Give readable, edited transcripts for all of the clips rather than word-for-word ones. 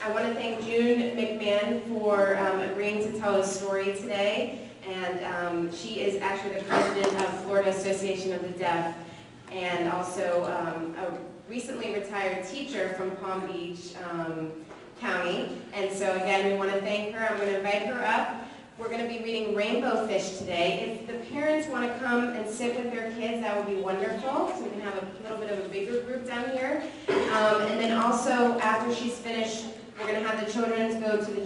I want to thank June McMahon for agreeing to tell a story today. And she is actually the president of Florida Association of the Deaf, and also a recently retired teacher from Palm Beach County. And so again, we want to thank her. I'm going to invite her up. We're going to be reading Rainbow Fish today. If the parents want to come and sit with their kids, that would be wonderful. So we can have a little bit of a bigger group down here. And then also, after she's finished, we're going to have the children go to the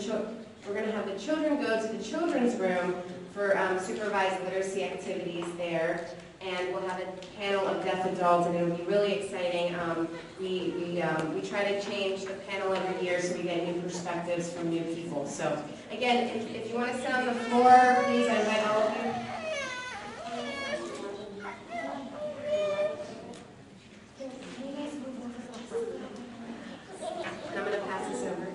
children's room for supervised literacy activities there. And we'll have a panel of deaf adults, and it'll be really exciting. We try to change the panel every year so we get new perspectives from new people. So again, if you want to sit on the floor, please, I invite all of you. And I'm going to pass this over.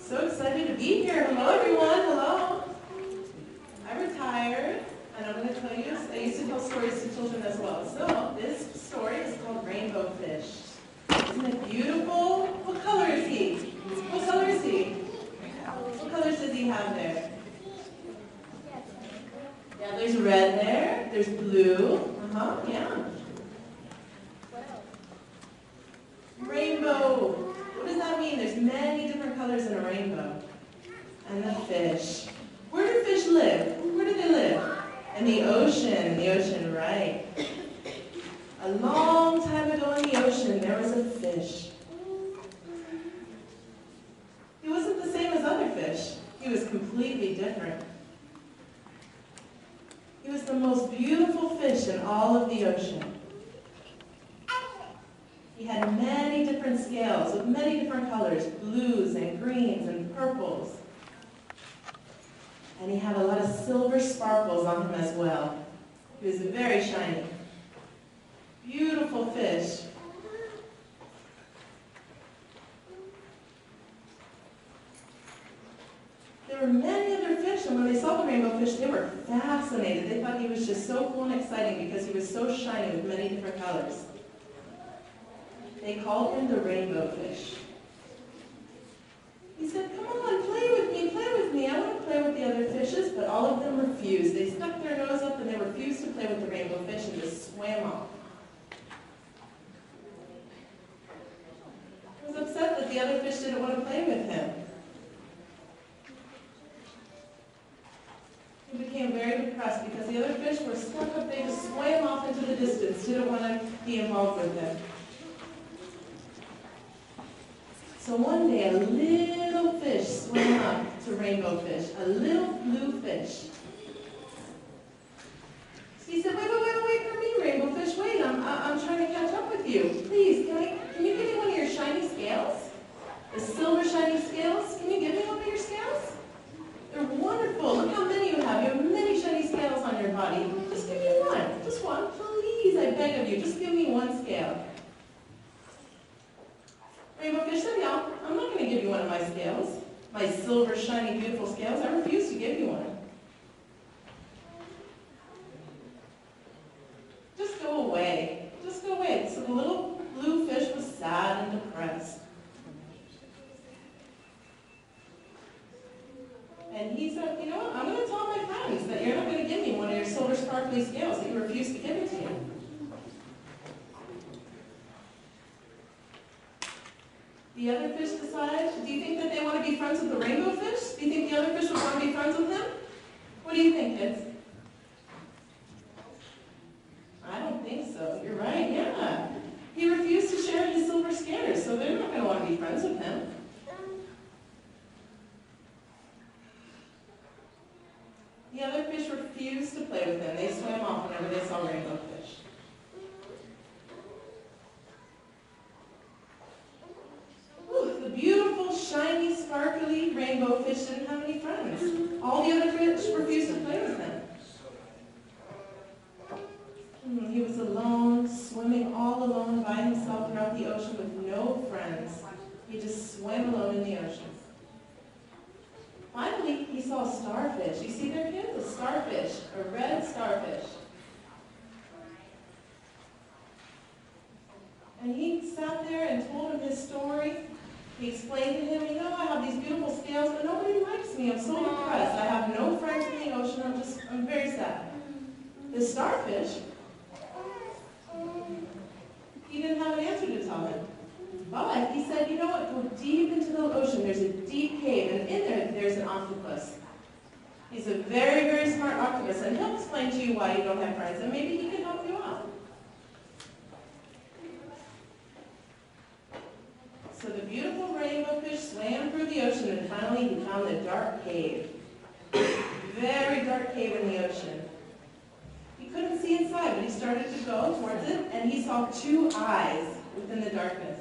So excited to be here. Hello, everyone. Hello. I retired, and I'm going to tell you, I used to tell stories to children as well. So this story is called Rainbow Fish. Isn't it beautiful? What color is he? What color is he? What colors does he have there? Yeah, there's red there. There's blue. Yeah. Rainbow. What does that mean? There's many different colors in a rainbow. And the fish. Where do fish live? Where do they live? In the ocean, right. A long time ago in the ocean, there was a fish. He wasn't the same as other fish. He was completely different. He was the most beautiful fish in all of the ocean. He had many different scales with many different colors, blues and greens and purples. And he had a lot of silver sparkles on him as well. He was very shiny. Beautiful fish. There were many other fish, and when they saw the rainbow fish, they were fascinated. They thought he was just so cool and exciting because he was so shiny with many different colors. They called him the rainbow fish. He said, "Come on, play with me, I want to play with the other fishes," but all of them refused. They stuck their nose up and they refused to play with the rainbow fish and just swam off. He was upset that the other fish didn't want to play with him. He became very depressed because the other fish were stuck up, they just swam off into the distance, didn't want to be involved with him. So one day, a little fish swam up to Rainbow Fish, a little blue fish. So he said, wait for me, Rainbow Fish, wait, I'm trying to catch up with you. Please, can you give me one of your shiny scales? The silver shiny scales? Can you give me one of your scales? They're wonderful. Look how many you have. You have many shiny scales on your body. Just give me one. Just one, please, I beg of you. Just give me one scale. Rainbow Fish said, "No, I'm not going to give you one of my scales, my silver, shiny, beautiful scales. I refuse to give you one. Just go away. Just go away." So the little blue fish was sad and depressed. And he said, "You know what? I'm going to tell my friends that you're not going to give me one of your silver, sparkly scales, that you refuse to give it to me." The other fish decided, do you think that they want to be friends with the rainbow fish? Do you think the other fish would want to be friends with him? What do you think, kids? I don't think so. You're right, yeah. He refused to share his silver scales, so they're not going to want to be friends with him. The other fish refused to play with him. They swam off whenever they saw rainbow fish. The beautiful, shiny, sparkly rainbow fish didn't have any friends. All the other fish saw a starfish. You see there, kids? A starfish, a red starfish. And he sat there and told him his story. He explained to him, you know, I have these beautiful scales, but nobody likes me. I'm so depressed. I have no friends in the ocean. I'm very sad. The starfish, he didn't have an answer to tell him. But he said, you know what, go deep into the ocean. There's a deep cave, and in there, there's an octopus. He's a very, very smart octopus, and he'll explain to you why you don't have friends, and maybe he can help you out. So the beautiful rainbow fish swam through the ocean, and finally he found the dark cave. Very dark cave in the ocean. He couldn't see inside, but he started to go towards it, and he saw two eyes within the darkness.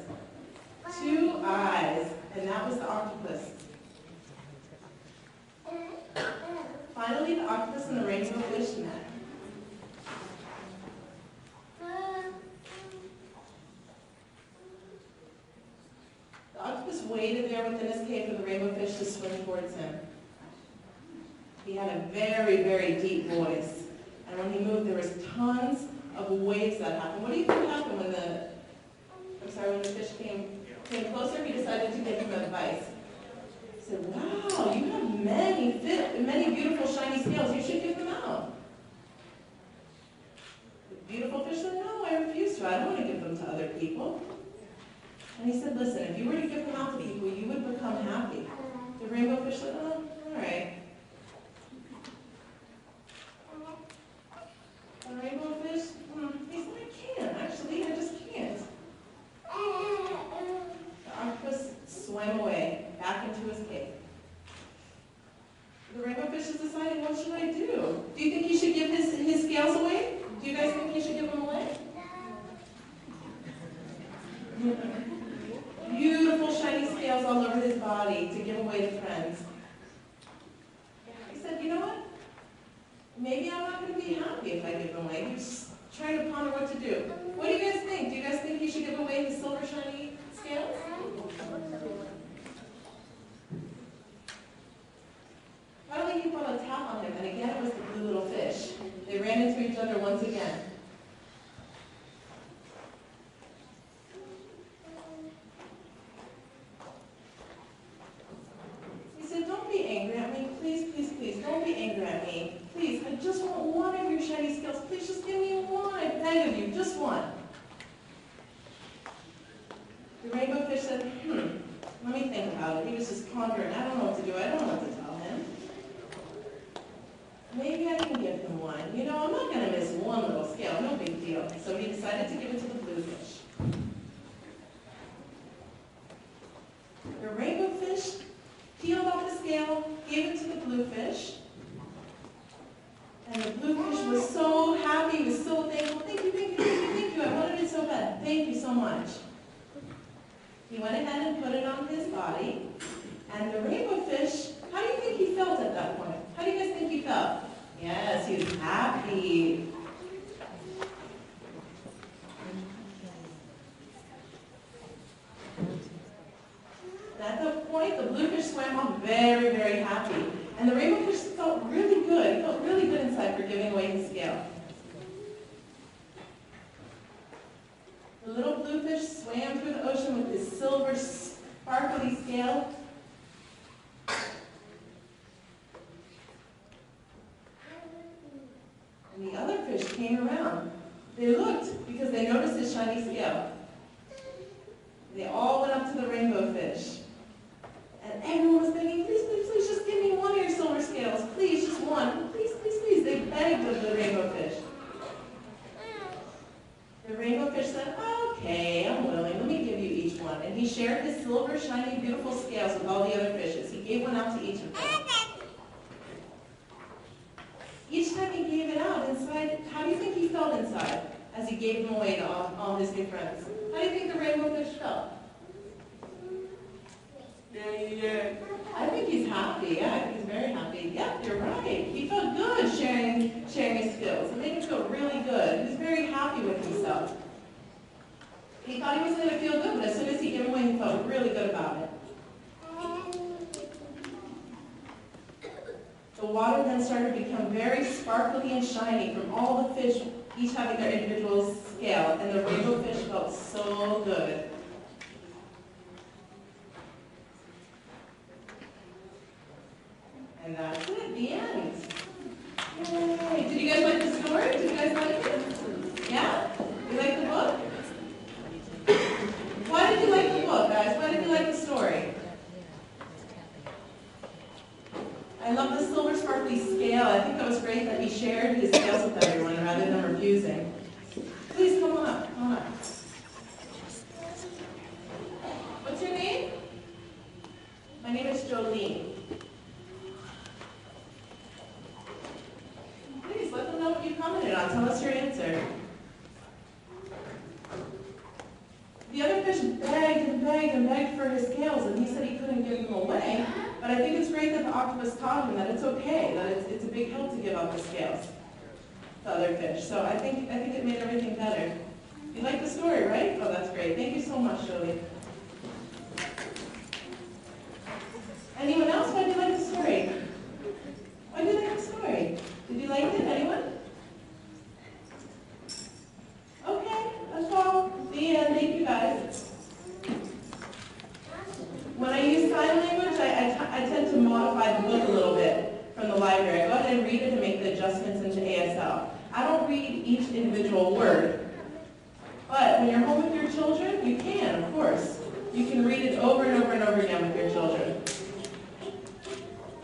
Two eyes, and that was the octopus. Finally, the octopus and the rainbow fish met. The octopus waited there within his cave for the rainbow fish to swim towards him. He had a very, very deep voice, and when he moved, there was tons of waves that happened. What do you think happened when the fish came closer? He decided to give him advice. He said, wow, you have many beautiful shiny scales. You should give them out. The beautiful fish said, no, I refuse to. I don't want to give them to other people. And he said, listen, if you were to give them out to people, you would become happy. The rainbow fish said, oh, all right. The rainbow fish, he said, I can't, actually, I just can't. The octopus swam away, back into his cave. The rainbow fish is deciding, what should I do? Do you think he should give his scales away? Do you guys think he should give them away? Beautiful shiny scales all over his body to give away to friends. He said, you know what? Maybe I'm not going to be happy if I give them away. He was trying to ponder what to do. What do you guys think? Do you guys think he should give away his silver shiny scales? Finally, he felt a tap on him, and again it was the blue little fish. They ran into each other once again. He said, don't be angry at me. Please, please, please, don't be angry at me. Please, I just want one of your shiny scales. Please just give me one. I beg of you, just one. The rainbow fish said, let me think about it. He was just pondering. I don't know what to do. I don't know what to tell him. Maybe I can give him one. You know, I'm not going to miss one little scale. No big deal. So he decided to give it to the blue fish. The rainbow fish peeled off the scale, gave it to the blue fish. And the blue fish was so happy, he was so thankful. Thank you, thank you, thank you, thank you. I wanted it so bad. Thank you so much. He went ahead and put it on his body. And the rainbow fish, how do you think he felt at that point? How do you guys think he felt? Yes, he was happy. At that point, the blue fish swam off very, very happy. And the rainbow fish felt really good. He felt really good inside for giving away his scale. The little blue fish swam through the ocean with his silver, sparkly scale. And the other fish came around. They looked because they noticed his shiny scale. They all went up to the rainbow fish. And everyone was begging, please, please, please, just give me one of your silver scales. Please, just one. Please, please, please. They begged of the rainbow fish. The rainbow fish said, okay, I'm willing. Let me give you each one. And he shared his silver, shiny, beautiful scales with all the other fishes. He gave one out to each of them. Each time he gave it out inside, how do you think he felt inside as he gave them away to all his new friends? How do you think the rainbow fish felt? I think he's happy. Yeah, I think he's very happy. Yep, you're right. He felt good sharing his skills. It made him feel really good. He was very happy with himself. He thought he was going to feel good, but as soon as he gave away, he felt really good about it. The water then started to become very sparkly and shiny from all the fish, each having their individual scale, and the rainbow fish felt so good. And that's it, the end. Yay! Did you guys like the story? Did you guys like it? Yeah? You like the book? Why did you like the book, guys? Why did you like the story? I love the silver sparkly scale. I think that was great that he shared his scales with everyone rather than refusing. Please come on up. Come on up. What's your name? My name is Jolene. Please let them know what you commented on. Tell us your answer. The other fish begged and begged and begged for his scales, and he said he couldn't give them away. But I think it's great that the octopus taught him that it's okay, that it's a big help to give up the scales to other fish. So I think it made everything better. You like the story, right? Oh, that's great. Thank you so much, Joey. Anyone else? Why do you like the story? Why do you like the story? Did you like it? Anyone? Okay, that's all. The end. Thank you, guys. When I use sign language, I tend to modify the book a little bit from the library. I go ahead and read it and make the adjustments into ASL. I don't read each individual word. But when you're home with your children, you can, of course. You can read it over and over and over again with your children.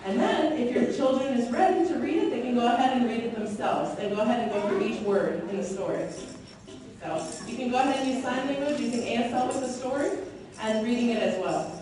And then, if your children is ready to read it, they can go ahead and read it themselves. They go ahead and go through each word in the story. So, you can go ahead and use sign language using ASL with the story and reading it as well.